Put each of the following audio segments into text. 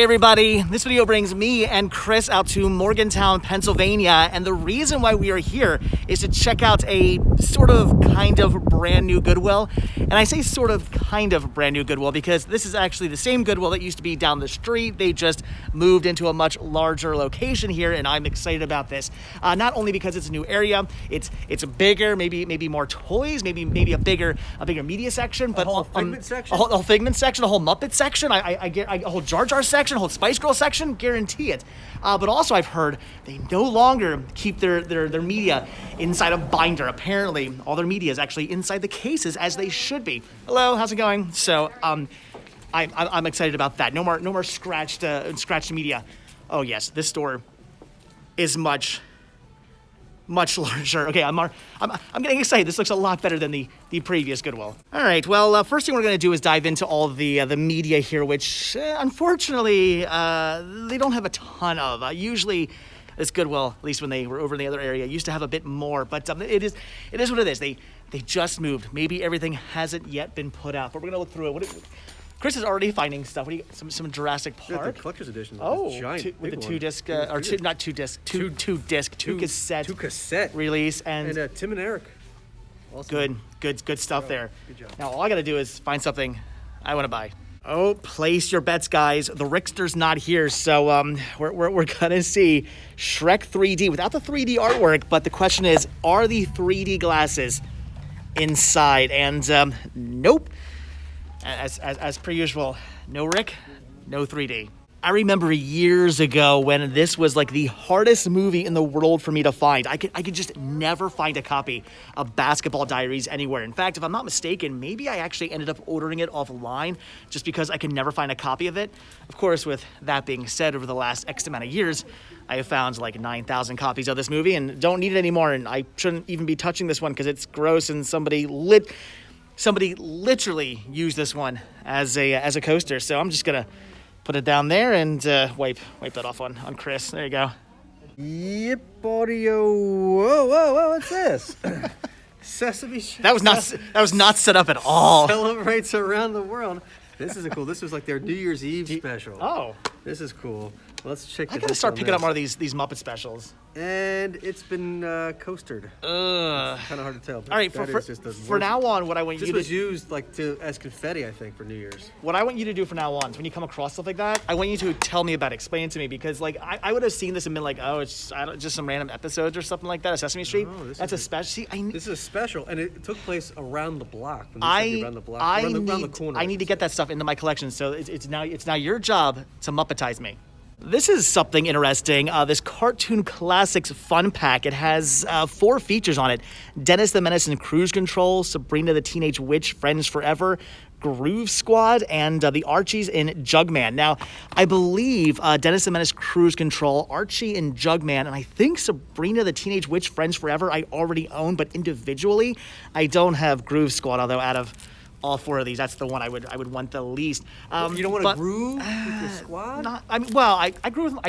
everybody, this video brings me and Chris out to Morgantown, Pennsylvania, and the reason why we are here is to check out a sort of kind of brand new Goodwill. And I say sort of kind of brand new Goodwill because this is actually the same Goodwill that used to be down the street. They just moved into a much larger location here, and I'm excited about this. Not only because it's a new area, it's bigger, maybe more toys, maybe a bigger media section, but a whole Figment section, a whole Figment section, a whole Muppet section, a whole Jar Jar section, a whole Spice Girl section, guarantee it. But also I've heard they no longer keep their media inside a binder. Apparently all their media is actually inside the cases as they should be. Hello, how's it going? So I'm excited about that. No more scratched media. Oh yes, this store is much larger. Okay, I'm getting excited. This looks a lot better than the previous Goodwill. All right, well, first thing we're gonna do is dive into all the media here, which unfortunately they don't have a ton of. Usually this Goodwill, at least when they were over in the other area, used to have a bit more, but it is what it is. They just moved. Maybe everything hasn't yet been put out, but we're gonna look through it. Chris is already finding stuff. What do you got? Some Jurassic Park. Yeah, the collector's edition. Oh, giant, with the two cassette release and Tim and Eric. Awesome. Good stuff there. Good job. Now all I gotta do is find something I want to buy. Oh, place your bets, guys. The Rickster's not here, so we're gonna see Shrek 3D without the 3D artwork. But the question is, are the 3D glasses inside? And nope. As per usual, no Rick, no 3D. I remember years ago when this was like the hardest movie in the world for me to find. I could just never find a copy of Basketball Diaries anywhere. In fact, if I'm not mistaken, maybe I actually ended up ordering it offline just because I could never find a copy of it. Of course, with that being said, over the last X amount of years, I have found like 9,000 copies of this movie and don't need it anymore. And I shouldn't even be touching this one because it's gross and somebody literally used this one as a coaster. So I'm just gonna put it down there and wipe that off on Chris. There you go. Yep, audio. Whoa, what's this? Sesame Street. That was not set up at all. Celebrates around the world. This is cool. This was like their New Year's Eve special. Oh. This is cool. Let's check. I gotta start picking up more of these Muppet specials. And it's been coastered. Kind of hard to tell. All right, for now on, what I want you to... This was used like as confetti, I think, for New Year's. What I want you to do from now on is when you come across stuff like that, I want you to tell me about it, explain it to me, because like I would have seen this and been like, oh, it's just some random episodes or something like that of Sesame Street. No, that's a special. This is a special, and it took place around the block. Around the corner. I need to get that stuff into my collection, so it's now your job to Muppetize me. This is something interesting. This Cartoon Classics Fun Pack. It has 4 features on it. Dennis the Menace and Cruise Control, Sabrina the Teenage Witch, Friends Forever, Groove Squad, and the Archies in Jugman. Now, I believe Dennis the Menace, Cruise Control, Archie in Jugman, and I think Sabrina the Teenage Witch, Friends Forever I already own, but individually, I don't have Groove Squad, although out of all 4 of these, that's the one I would want the least. You don't want to groove with your squad? I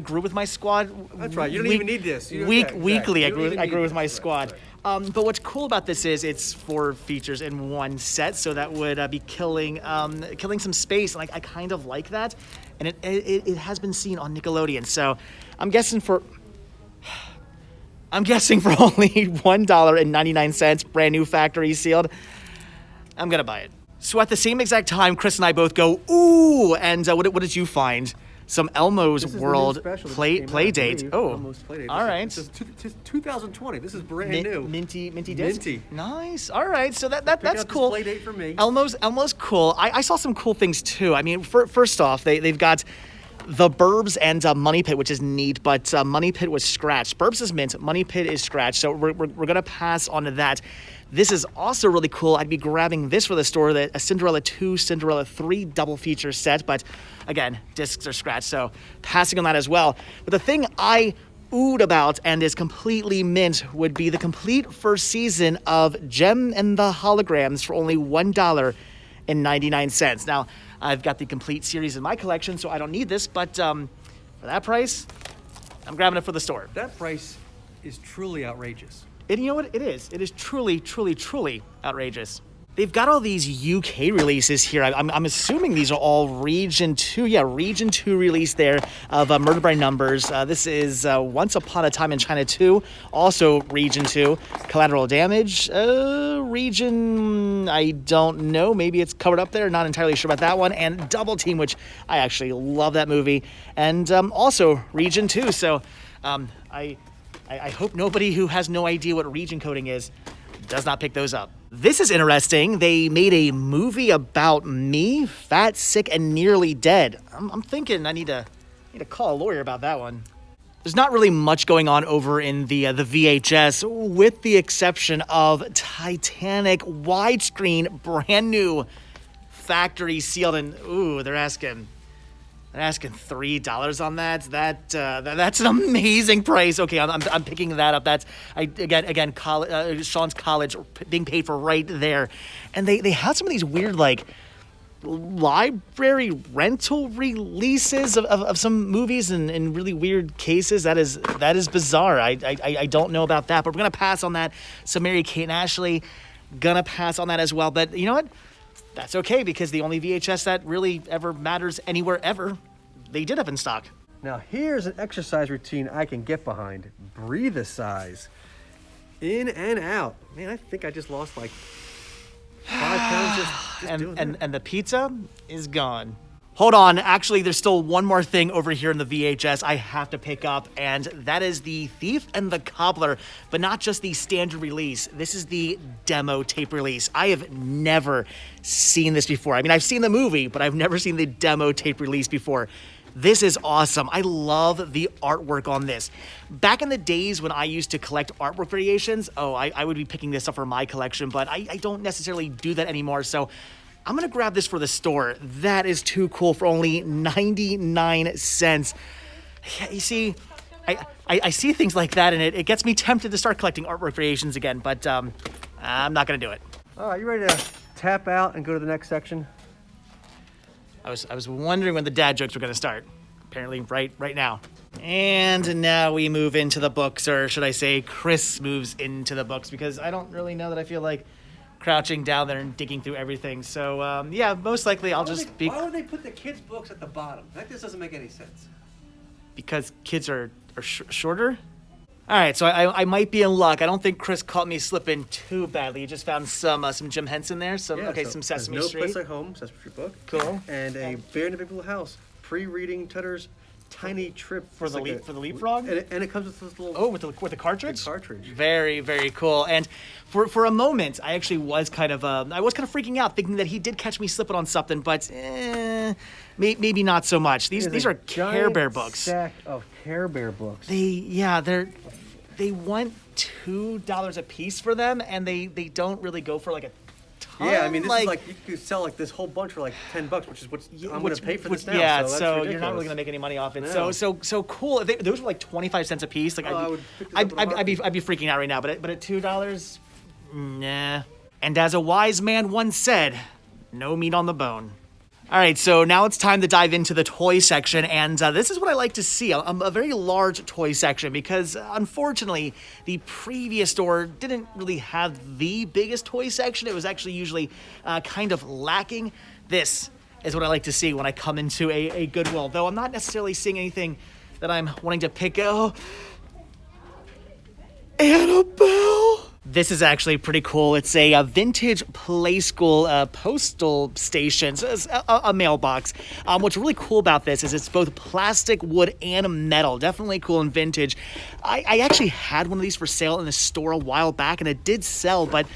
grew with my squad. That's right. You don't even need this. Weekly, I grew with my squad. Right. But what's cool about this is it's 4 features in one set, so that would be killing some space, and I kind of like that. And it has been seen on Nickelodeon, so I'm guessing for only $1.99, brand new factory sealed. I'm gonna buy it. So at the same exact time, Chris and I both go, ooh, and what did you find? Some Elmo's World play date. Oh, Elmo's play date. All right. This is 2020. This is brand new. Minty disc. Minty. Nice. All right. So that's cool. Play date for me. Elmo's cool. I saw some cool things too. I mean, first off, they've got the Burbs and Money Pit, which is neat, but Money Pit was scratched. Burbs is mint, Money Pit is scratched, so we're gonna pass on to that. This is also really cool. I'd be grabbing this for the store, a Cinderella 2, Cinderella 3 double feature set, but again, discs are scratched, so passing on that as well. But the thing I oohed about and is completely mint would be the complete first season of Gem and the Holograms for only $1.99. Now, I've got the complete series in my collection, so I don't need this, but for that price, I'm grabbing it for the store. That price is truly outrageous. And you know what? It is. It is truly, truly, truly outrageous. They've got all these UK releases here. I'm assuming these are all Region 2. Yeah, Region 2 release there of Murder by Numbers. This is Once Upon a Time in China 2, also Region 2. Collateral Damage, Region, I don't know. Maybe it's covered up there. Not entirely sure about that one. And Double Team, which I actually love that movie. And also Region 2. So I hope nobody who has no idea what region coding is does not pick those up. This is interesting. They made a movie about me, fat, sick, and nearly dead. I'm thinking I need to call a lawyer about that one. There's not really much going on over in the VHS, with the exception of Titanic widescreen, brand new, factory sealed, and ooh, they're asking $3 on that. That's an amazing price. Okay, I'm picking that up. That's again Sean's college being paid for right there, and they had some of these weird like library rental releases of some movies in really weird cases. That is bizarre. I don't know about that, but we're gonna pass on that. So Mary-Kate and Ashley, gonna pass on that as well. But you know what? That's okay, because the only VHS that really ever matters anywhere ever, they did have in stock. Now here's an exercise routine I can get behind. Breathe-a-size. In and out. Man, I think I just lost like 5 pounds just doing that. And the pizza is gone. Hold on, actually there's still one more thing over here in the VHS I have to pick up, and that is The Thief and the Cobbler, but not just the standard release. This is the demo tape release. I have never seen this before. I mean, I've seen the movie, but I've never seen the demo tape release before. This is awesome. I love the artwork on this. Back in the days when I used to collect artwork variations, I would be picking this up for my collection, but I don't necessarily do that anymore, so I'm gonna grab this for the store. That is too cool for only 99 cents. Yeah, you see, I see things like that, and it gets me tempted to start collecting artwork variations again, but I'm not gonna do it. All right, you ready to tap out and go to the next section? I was wondering when the dad jokes were gonna start. Apparently right now. And now we move into the books, or should I say Chris moves into the books, because I don't really know that I feel like crouching down there and digging through everything. So yeah, most likely I'll just be... Why would they put the kids' books at the bottom? That just doesn't make any sense. Because kids are shorter? All right, so I might be in luck. I don't think Chris caught me slipping too badly. He just found some Jim Henson there. Some Sesame Street. No Place Like Home, Sesame Street book. Cool. And a Bear in a Big Blue House. Pre-reading Tutter's Tiny Trip for the leapfrog. And it comes with this little. Oh, with the cartridge. The cartridge. Very, very cool. And for a moment, I actually was kind of freaking out, thinking that he did catch me slipping on something, but maybe not so much. These are Care Bear books. Stack of Care Bear books. They want $2 a piece for them, and they don't really go for like a ton. Yeah, I mean, this is like, you could sell like this whole bunch for like $10, which is what I'm going to pay for this now. Yeah, so that's you're not really going to make any money off it. No. So cool. If those were like 25 cents a piece. Like I'd be freaking out right now. But at $2, nah. And as a wise man once said, no meat on the bone. All right, so now it's time to dive into the toy section, and this is what I like to see, a very large toy section, because unfortunately, the previous store didn't really have the biggest toy section. It was actually usually kind of lacking. This is what I like to see when I come into a Goodwill, though I'm not necessarily seeing anything that I'm wanting to pick. Oh, Annabelle! This is actually pretty cool. It's a vintage play school postal station, so it's a mailbox. What's really cool about this is it's both plastic, wood, and metal. Definitely cool and vintage. I actually had one of these for sale in the store a while back, and it did sell, but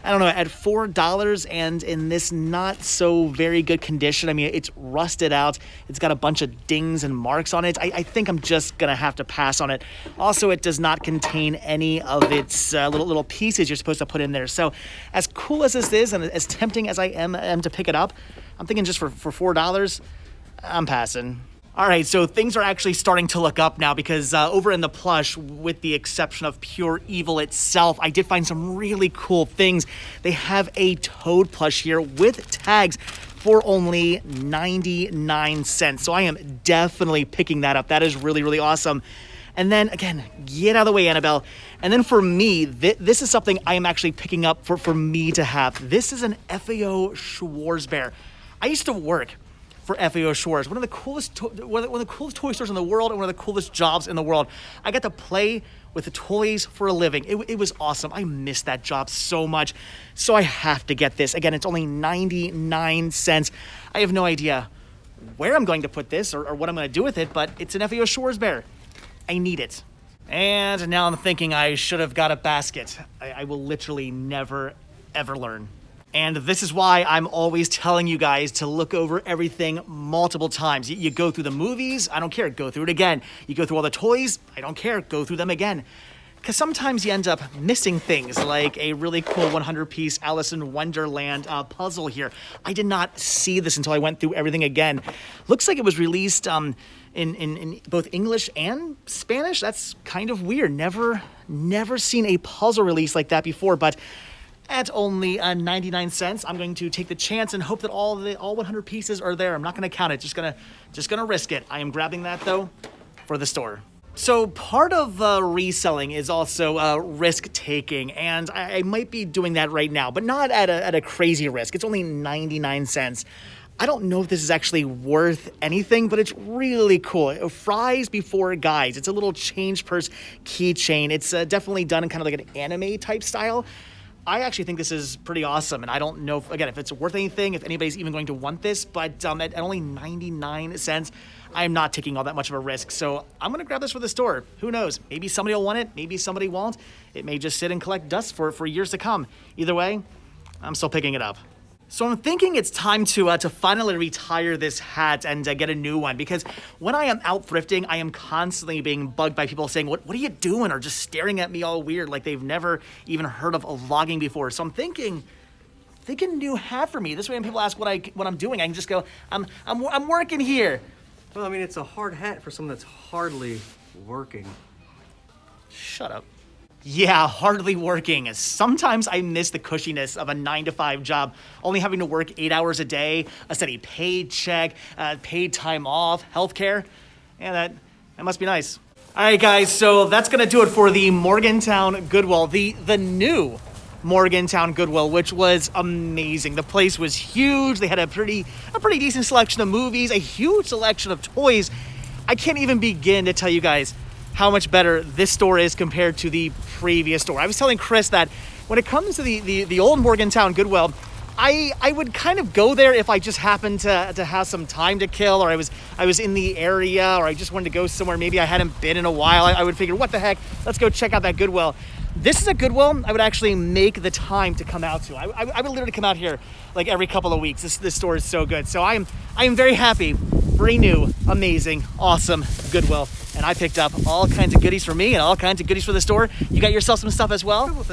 I don't know, at $4 and in this not so very good condition. I mean, it's rusted out. It's got a bunch of dings and marks on it. I think I'm just gonna have to pass on it. Also, it does not contain any of its little pieces you're supposed to put in there. So as cool as this is, and as tempting as I am to pick it up, I'm thinking just for $4, I'm passing. All right, so things are actually starting to look up now, because over in the plush, with the exception of Pure Evil itself, I did find some really cool things. They have a Toad plush here with tags for only 99 cents. So I am definitely picking that up. That is really, really awesome. And then, again, get out of the way, Annabelle. And then for me, this is something I am actually picking up for me to have. This is an Fao Schwarz Bear. I used to work for Fao Schwarz, one of the coolest toy stores in the world and one of the coolest jobs in the world. I got to play with the toys for a living. It was awesome. I miss that job so much. So I have to get this. Again, it's only 99 cents. I have no idea where I'm going to put this or what I'm going to do with it, but it's an Fao Schwarz Bear. I need it. And now I'm thinking I should have got a basket. I will literally never, ever learn. And this is why I'm always telling you guys to look over everything multiple times. You go through the movies, I don't care, go through it again. You go through all the toys, I don't care, go through them again. Because sometimes you end up missing things, like a really cool 100-piece Alice in Wonderland puzzle here. I did not see this until I went through everything again. Looks like it was released in both English and Spanish. That's kind of weird. Never seen a puzzle release like that before, but at only 99 cents, I'm going to take the chance and hope that all 100 pieces are there. I'm not going to count it. Just gonna risk it. I am grabbing that though for the store. So part of reselling is also risk taking, and I might be doing that right now, but not at a crazy risk. It's only 99 cents. I don't know if this is actually worth anything, but it's really cool. Fries before guys. It's a little change purse keychain. It's definitely done in kind of like an anime type style. I actually think this is pretty awesome, and I don't know, if it's worth anything, if anybody's even going to want this, but at only 99 cents, I'm not taking all that much of a risk, so I'm going to grab this for the store. Who knows? Maybe somebody will want it, maybe somebody won't. It may just sit and collect dust for years to come. Either way, I'm still picking it up. So I'm thinking it's time to finally retire this hat and get a new one, because when I am out thrifting, I am constantly being bugged by people saying, what are you doing? Or just staring at me all weird like they've never even heard of vlogging before. So I'm thinking new hat for me. This way when people ask what I'm doing, I can just go, I'm working here. Well, I mean, it's a hard hat for someone that's hardly working. Shut up. Yeah, hardly working. Sometimes I miss the cushiness of a 9-to-5 job, only having to work 8 hours a day, a steady paycheck, paid time off, healthcare. Yeah, that must be nice. All right, guys, so that's gonna do it for the Morgantown Goodwill, the new Morgantown Goodwill, which was amazing. The place was huge. They had a pretty decent selection of movies, a huge selection of toys. I can't even begin to tell you guys how much better this store is compared to the previous store. I was telling Chris that when it comes to the old Morgantown Goodwill, I would kind of go there if I just happened to have some time to kill, or I was in the area, or I just wanted to go somewhere maybe I hadn't been in a while. I would figure, what the heck, let's go check out that Goodwill. This is a Goodwill I would actually make the time to come out to. I would literally come out here like every couple of weeks. This store is so good. So I am very happy for a new, amazing, awesome Goodwill. And I picked up all kinds of goodies for me and all kinds of goodies for the store. You got yourself some stuff as well? Couple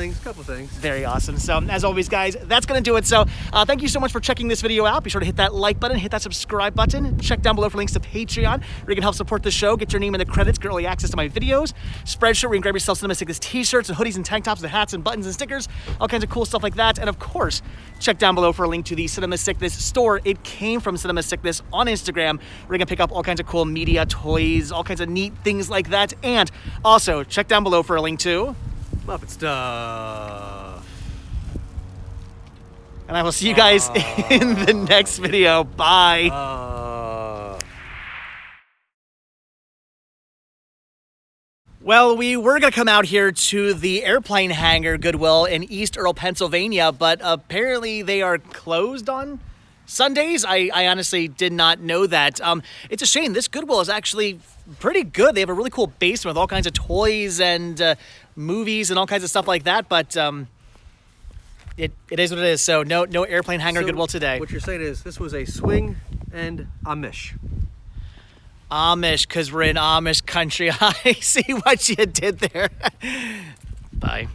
things. Very awesome. So as always, guys, that's going to do it. So thank you so much for checking this video out. Be sure to hit that like button, hit that subscribe button. Check down below for links to Patreon, where you can help support the show, get your name in the credits, get early access to my videos. Spreadshirt, where you can grab yourself Cinema Sickness t-shirts and hoodies and tank tops and hats and buttons and stickers, all kinds of cool stuff like that. And of course, check down below for a link to the Cinema Sickness store. It came from Cinema Sickness on Instagram, where you can pick up all kinds of cool media, toys, all kinds of neat things like that. And also, check down below for a link to Muppet stuff. And I will see you guys in the next video. Bye. Well, we were going to come out here to the airplane hangar Goodwill in East Earl, Pennsylvania, but apparently they are closed on Sundays. I honestly did not know that. It's a shame. This Goodwill is actually pretty good. They have a really cool basement with all kinds of toys and movies and all kinds of stuff like that, but it is what it is. So no airplane hangar Goodwill today. What you're saying is this was a swing and Amish. Amish, because we're in Amish country. I see what you did there. Bye.